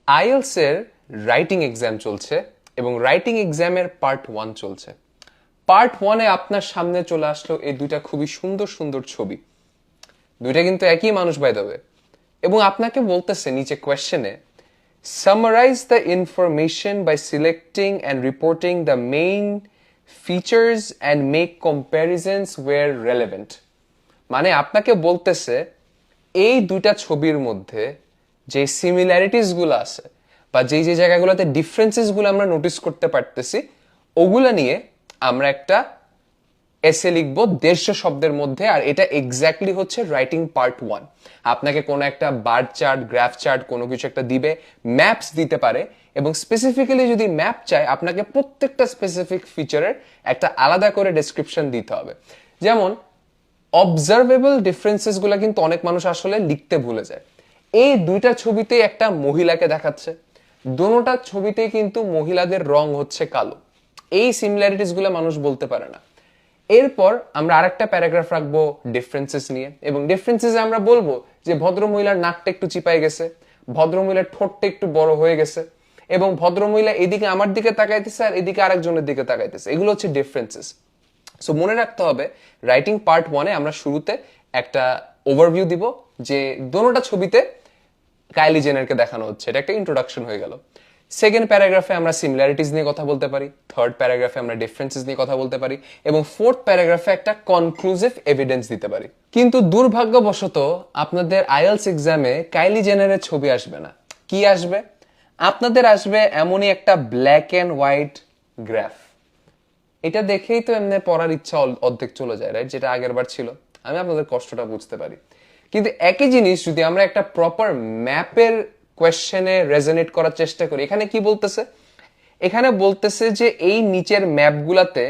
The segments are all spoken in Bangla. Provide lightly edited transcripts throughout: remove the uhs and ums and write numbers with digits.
আইএলস এর রাইটিং এক্সাম চলছে এবং রাইটিং এক্সামের পার্ট 1 চলছে। পার্ট 1-এ আপনার সামনে চলে আসলো এই দুইটা খুবই সুন্দর সুন্দর ছবি। দুইটা কিন্তু একই মানুষ বাই দ্য ওয়ে। এবং আপনাকে বলতেছে নিচে কোয়েশ্চেনে summarize the information by selecting and reporting the main features and make comparisons where relevant। মানে আপনাকে বলতেছে এই দুইটা ছবির মধ্যে যে সিমিলারিটিস গুলো আছে বা যে যে জায়গাগুলোতে ডিফারেন্সেস গুলো আমরা নোটিস করতে পারতেছি ওগুলা নিয়ে আমরা একটা এসে লিখবো 150 শব্দের মধ্যে। আর এটা এক্স্যাক্টলি হচ্ছে রাইটিং পার্ট 1। আপনাকে কোনো একটা বার চার্ট, গ্রাফ চার্ট কোনো কিছু একটা দিবে, ম্যাপস দিতে পারে এবং স্পেসিফিক্যালি যদি ম্যাপ চায় আপনাকে প্রত্যেকটা স্পেসিফিক ফিচারের একটা আলাদা করে ডেসক্রিপশন দিতে হবে। যেমন অবজারভেবল ডিফারেন্সেস গুলা কিন্তু অনেক মানুষ আসলে লিখতে ভুলে যায়। এই দুইটা ছবিতেই একটা মহিলাকে দেখাচ্ছে, দোনোটা ছবিতেই কিন্তু মহিলাদের রং হচ্ছে কালো। এই সিমিলারিটিস গুলা মানুষ বলতে পারে না। এরপর আমরা আরেকটা প্যারাগ্রাফ রাখবো ডিফারেন্সেস নিয়ে এবং ডিফারেন্সেসে আমরা বলবো যে ভদ্রমহিলার নাকটা একটু চিপাই গেছে, ভদ্রমহিলার ঠোঁটটা একটু বড় হয়ে গেছে এবং ভদ্রমহিলা এদিকে আমার দিকে তাকাইতেছে আর এদিকে আরেকজনের দিকে তাকাইতেছে। এগুলো হচ্ছে ডিফারেন্সেস। সো মনে রাখতে হবে রাইটিং পার্ট 1-এ আমরা শুরুতে একটা ওভারভিউ দিব যে দোনোটা ছবিতে কাইলি জেনারকে দেখানো হচ্ছে, এটা একটা ইন্ট্রোডাকশন হয়ে গেল। সেকেন্ড প্যারাগ্রাফে আমরা সিমিলারিটিস নিয়ে কথা বলতে পারি, থার্ড প্যারাগ্রাফে আমরা ডিফারেন্সেস নিয়ে কথা বলতে পারি এবং ফোর্থ প্যারাগ্রাফে একটা কনক্লুসিভ এভিডেন্স দিতে পারি। কিন্তু দুর্ভাগ্যবশত আপনাদের আইএলস এক্সামে কাইলি জেনারের ছবি আসবে না। কি আসবে? আপনাদের আসবে এমনই একটা ব্ল্যাক এন্ড হোয়াইট গ্রাফ। এটা দেখেই তো এমনি পড়ার ইচ্ছা অর্ধেক চলে যায়, রাইট? যেটা আগের বার ছিল। আমি আপনাদের কষ্টটা বুঝতে পারি, কিন্তু একই জিনিস যদি আমরা একটা প্রপার ম্যাপের কোয়েশ্চেনে রেজোনেট করার চেষ্টা করি, এখানে কি বলতেছে? এখানে বলতেছে যে এই নিচের ম্যাপগুলাতে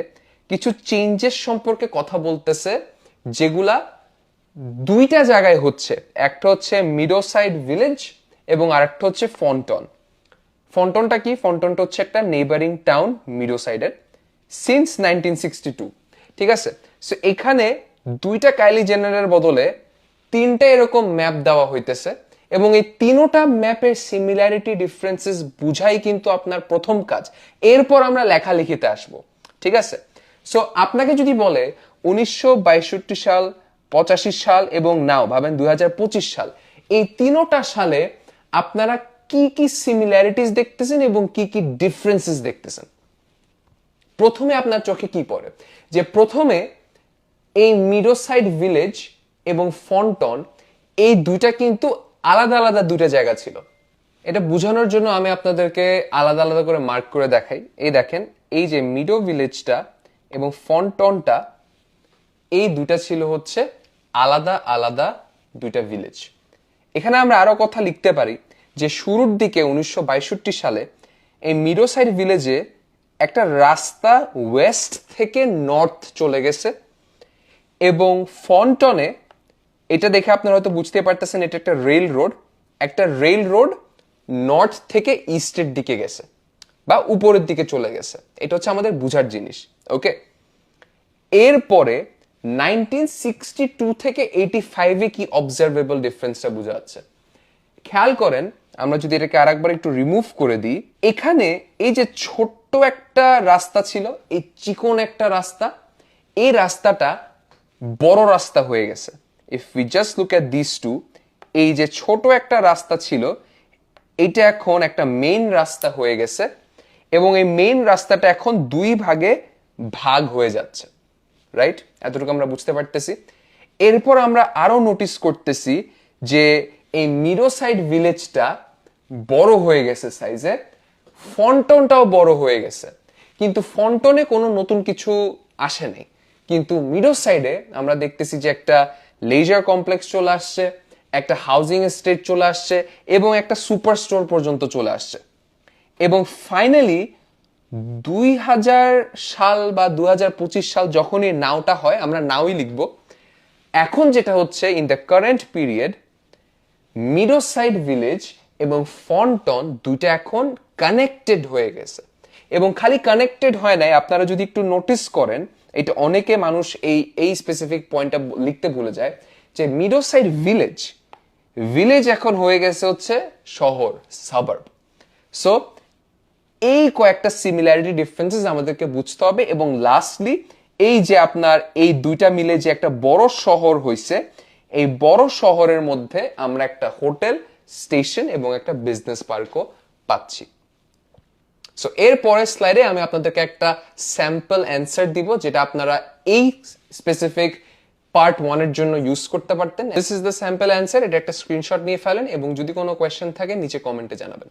কিছু চেঞ্জেস সম্পর্কে কথা বলতেছে যেগুলা দুইটা জায়গায় হচ্ছে। একটা হচ্ছে মিডোসাইড ভিলেজ এবং আরেকটা হচ্ছে ফন্টন। ফন্টনটা কি? ফন্টনটা হচ্ছে একটা নেইবারিং টাউন মিডোসাইডের সিন্স 1962। ঠিক আছে? সো এখানে দুইটা কাইলি জেনারের বদলে তিনটা এরকম ম্যাপ দেওয়া হইতেছে এবং এই তিনোটা ম্যাপের সিমিলারিটি ডিফারেন্সেস বুঝাই কিন্তু আপনার প্রথম কাজ। এরপর আমরা লেখালেখিতে আসব। ঠিক আছে? সো আপনাকে যদি বলে 1962 সাল, 85 সাল এবং নাও ভাবেন 2025 সাল, এই তিনোটা সালে আপনারা কি কি সিমিলারিটিস দেখতেছেন এবং কি কি ডিফারেন্সেস দেখতেছেন? প্রথমে আপনার চোখে কি পড়ে? যে প্রথমে এই মিডোসাইড ভিলেজ এবং ফন্টন এই দুইটা কিন্তু আলাদা আলাদা দুইটা জায়গা ছিল। এটা বোঝানোর জন্য আমি আপনাদেরকে আলাদা আলাদা করে মার্ক করে দেখাই। এই দেখেন, এই যে মিডো ভিলেজটা এবং ফন্টনটা এই দুইটা ছিল হচ্ছে আলাদা আলাদা দুইটা ভিলেজ। এখানে আমরা আরো কথা লিখতে পারি যে শুরুর দিকে 1962 সালে এই মিডোসাইড ভিলেজে একটা রাস্তা ওয়েস্ট থেকে নর্থ চলে গেছে এবং ফন্টনে এটা দেখে আপনারা হয়তো বুঝতে পারতেছেন এটা একটা রেল রোড। একটা রেল রোড নর্থ থেকে ইস্টের দিকে গেছে বা উপরের দিকে চলে গেছে। এটা হচ্ছে আমাদের বুঝার জিনিস। ওকে, এরপরে 1962 থেকে 85-এ কি অবজারভেবল ডিফারেন্সটা বোঝা যাচ্ছে? খেয়াল করেন, আমরা যদি এটাকে আরেকবার একটু রিমুভ করে দিই, এখানে এই যে ছোট্ট একটা রাস্তা ছিল, এই চিকন একটা রাস্তা, এই রাস্তাটা বড় রাস্তা হয়ে গেছে। If we just look at this two, এই যে ছোট একটা রাস্তা ছিল এটা এখন একটা মেইন রাস্তা হয়ে গেছে এবং এই মেইন রাস্তাটা এখন দুই ভাগে ভাগ হয়ে যাচ্ছে, রাইট? এতটুকু আমরা বুঝতে পারতেছি। এরপর আমরা আরো নোটিস করতেছি যে এই মিডোসাইড ভিলেজটা বড় হয়ে গেছে সাইজে, ফন্টনটাও বড় হয়ে গেছে, কিন্তু ফন্টনে কোনো নতুন কিছু আসে নাই। কিন্তু মিডোসাইডে আমরা দেখতেছি যে একটা লেজার কমপ্লেক্স চলে আসছে, একটা হাউজিং এস্টেট চলে আসছে এবং একটা সুপার স্টোর পর্যন্ত চলে আসছে। এবং ফাইনালি 2000 সাল বা 2025 সাল যখনই নাওটা হয়, আমরা নাওই লিখব। এখন যেটা হচ্ছে ইন দ্য কারেন্ট পিরিয়ড, মিডোসাইড ভিলেজ এবং ফন্টন দুইটা এখন কানেক্টেড হয়ে গেছে। এবং খালি কানেক্টেড হয় নাই, আপনারা যদি একটু নোটিস করেন, এটা অনেকে মানুষ এই স্পেসিফিক পয়েন্টটা লিখতে ভুলে যায় যে মিডোসাইড ভিলেজ এখন হয়ে গেছে হচ্ছে শহর, সাবার্ব। সো এই কয়েকটা সিমিলারিটি ডিফারেন্সেস আমাদেরকে বুঝতে হবে, এবং লাস্টলি এই যে আপনার এই দুইটা মিলে যে একটা বড় শহর হইছে, এই বড় শহরের মধ্যে আমরা একটা হোটেল, স্টেশন এবং একটা বিজনেস পার্কও পাচ্ছি। সো এর পরের স্লাইডে আমি আপনাদেরকে একটা স্যাম্পল অ্যান্সার দিব, যেটা আপনারা এই স্পেসিফিক পার্ট 1 এর জন্য ইউজ করতে পারতেন। This is the sample answer. এটা একটা স্ক্রিনশট নিয়ে ফেলেন এবং যদি কোনো কোয়েশ্চেন থাকে নিচে কমেন্টে জানাবেন।